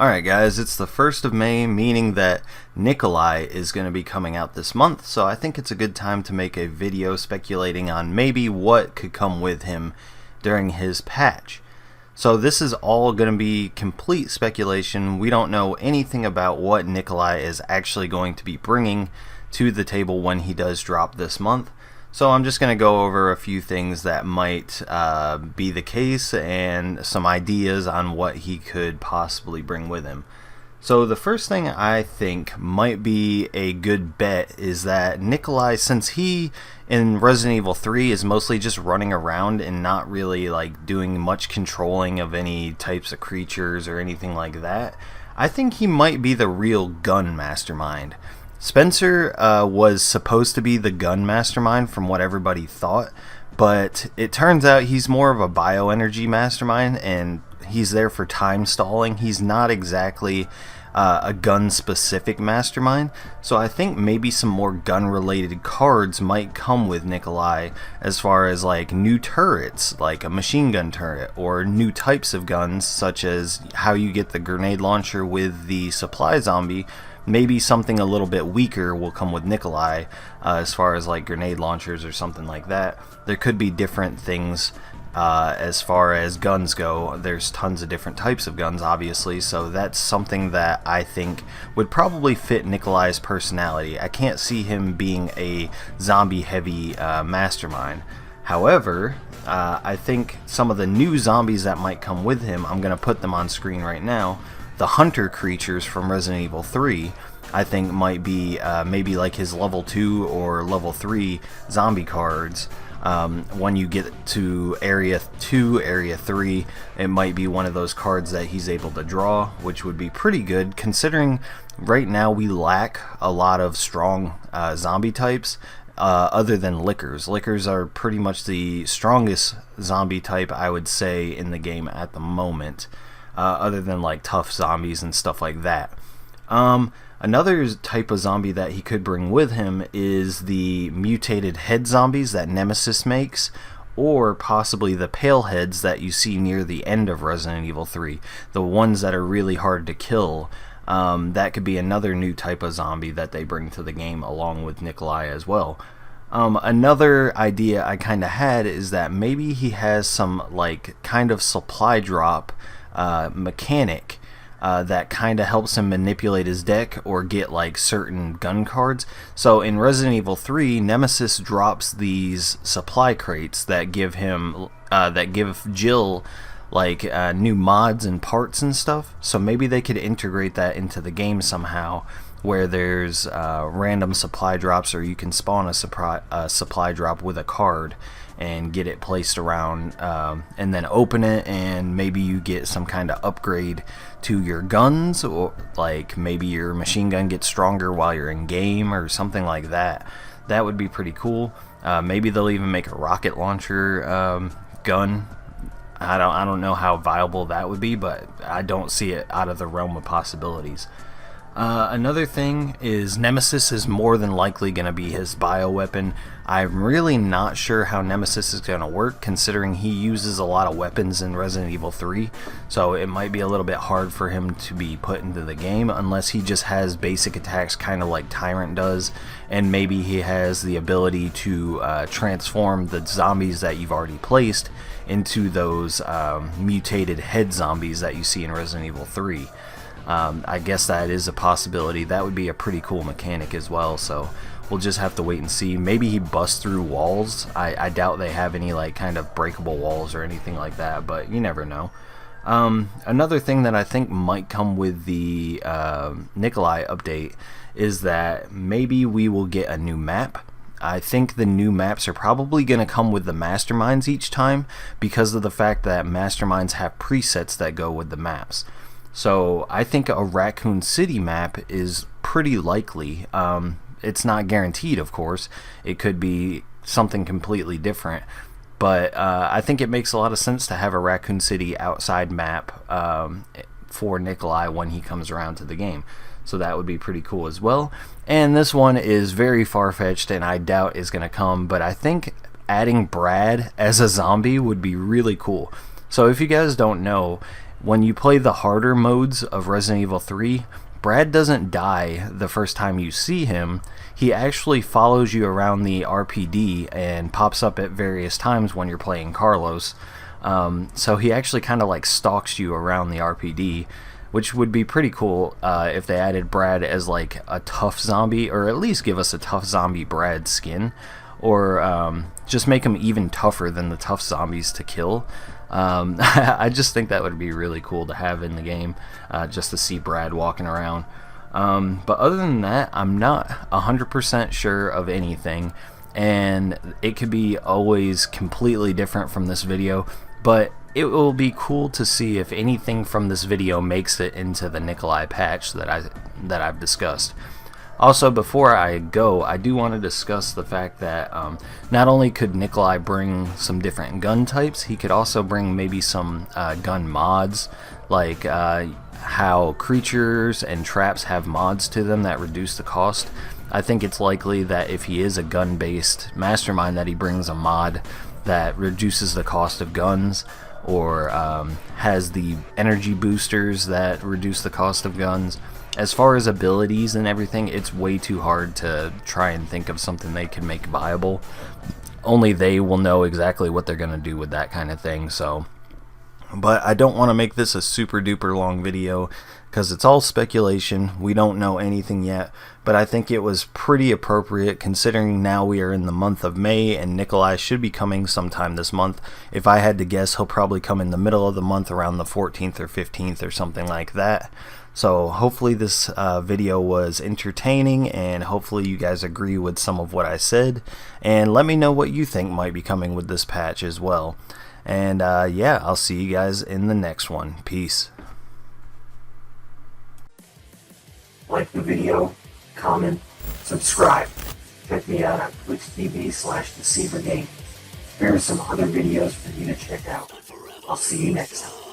Alright guys, it's the 1st of May, meaning that Nicholai is going to be coming out this month, so I think it's a good time to make a video speculating on maybe what could come with him during his patch. So this is all going to be complete speculation. We don't know anything about what Nicholai is actually going to be bringing to the table when he does drop this month. So I'm just going to go over a few things that might be the case and some ideas on what he could possibly bring with him. So the first thing I think might be a good bet is that Nicholai, since he in Resident Evil 3 is mostly just running around and not really like doing much controlling of any types of creatures or anything like that, I think he might be the real gun mastermind. Spencer was supposed to be the gun mastermind from what everybody thought, but it turns out he's more of a bioenergy mastermind, and he's there for time stalling. He's not exactly a gun-specific mastermind, so I think maybe some more gun-related cards might come with Nicholai, as far as like new turrets, like a machine gun turret, or new types of guns, such as how you get the grenade launcher with the supply zombie. Maybe something a little bit weaker will come with Nicholai, as far as like grenade launchers or something like that. There could be different things as far as guns go. There's tons of different types of guns, obviously, so that's something that I think would probably fit Nicholai's personality. I can't see him being a zombie-heavy mastermind. However, I think some of the new zombies that might come with him, I'm going to put them on screen right now. The hunter creatures from Resident Evil 3, I think might be maybe like his level 2 or level 3 zombie cards. When you get to area 2, area 3, it might be one of those cards that he's able to draw, which would be pretty good considering right now we lack a lot of strong zombie types other than lickers. Lickers are pretty much the strongest zombie type, I would say, in the game at the moment. Other than like tough zombies and stuff like that. Another type of zombie that he could bring with him is the mutated head zombies that Nemesis makes, or possibly the pale heads that you see near the end of Resident Evil 3, the ones that are really hard to kill. That could be another new type of zombie that they bring to the game along with Nicholai as well. Another idea I kind of had is that maybe he has some like kind of supply drop mechanic that kind of helps him manipulate his deck or get like certain gun cards. So in Resident Evil 3, Nemesis drops these supply crates that give him that give Jill like new mods and parts and stuff. So maybe they could integrate that into the game somehow, where there's random supply drops, or you can spawn a supply drop with a card and get it placed around, and then open it, and maybe you get some kind of upgrade to your guns, or like maybe your machine gun gets stronger while you're in game or something like that. That would be pretty cool. Maybe they'll even make a rocket launcher gun. I don't know how viable that would be, but I don't see it out of the realm of possibilities. Another thing is Nemesis is more than likely going to be his bioweapon. I'm really not sure how Nemesis is going to work, considering he uses a lot of weapons in Resident Evil 3, so it might be a little bit hard for him to be put into the game unless he just has basic attacks kind of like Tyrant does, and maybe he has the ability to transform the zombies that you've already placed into those mutated head zombies that you see in Resident Evil 3. I guess that is a possibility. That would be a pretty cool mechanic as well, so we'll just have to wait and see. Maybe he busts through walls. I doubt they have any like kind of breakable walls or anything like that, but you never know. Another thing that I think might come with the Nicholai update is that maybe we will get a new map. I think the new maps are probably going to come with the masterminds each time, because of the fact that masterminds have presets that go with the maps. So I think a Raccoon City map is pretty likely. It's not guaranteed, of course. It could be something completely different. But I think it makes a lot of sense to have a Raccoon City outside map for Nicholai when he comes around to the game. So that would be pretty cool as well. And this one is very far-fetched and I doubt is going to come, but I think adding Brad as a zombie would be really cool. So if you guys don't know, when you play the harder modes of Resident Evil 3, Brad doesn't die the first time you see him. He actually follows you around the RPD and pops up at various times when you're playing Carlos. So he actually kind of like stalks you around the RPD, which would be pretty cool if they added Brad as like a tough zombie, or at least give us a tough zombie Brad skin, or just make him even tougher than the tough zombies to kill. I just think that would be really cool to have in the game, just to see Brad walking around. But other than that, I'm not 100% sure of anything, and it could be always completely different from this video, but it will be cool to see if anything from this video makes it into the Nicholai patch that I've discussed. Also, before I go, I do want to discuss the fact that not only could Nicholai bring some different gun types, he could also bring maybe some gun mods, like how creatures and traps have mods to them that reduce the cost. I think it's likely that if he is a gun-based mastermind, that he brings a mod that reduces the cost of guns, or has the energy boosters that reduce the cost of guns. As far as abilities and everything, it's way too hard to try and think of something they can make viable. Only they will know exactly what they're going to do with that kind of thing. So, but I don't want to make this a super duper long video because it's all speculation. We don't know anything yet, but I think it was pretty appropriate considering now we are in the month of May and Nicholai should be coming sometime this month. If I had to guess, he'll probably come in the middle of the month, around the 14th or 15th or something like that. So hopefully this video was entertaining, and hopefully you guys agree with some of what I said, and let me know what you think might be coming with this patch as well. And yeah, I'll see you guys in the next one. Peace. Like the video, comment, subscribe. Check me out on twitch.tv/DeceiverGame. There are some other videos for you to check out. I'll see you next time.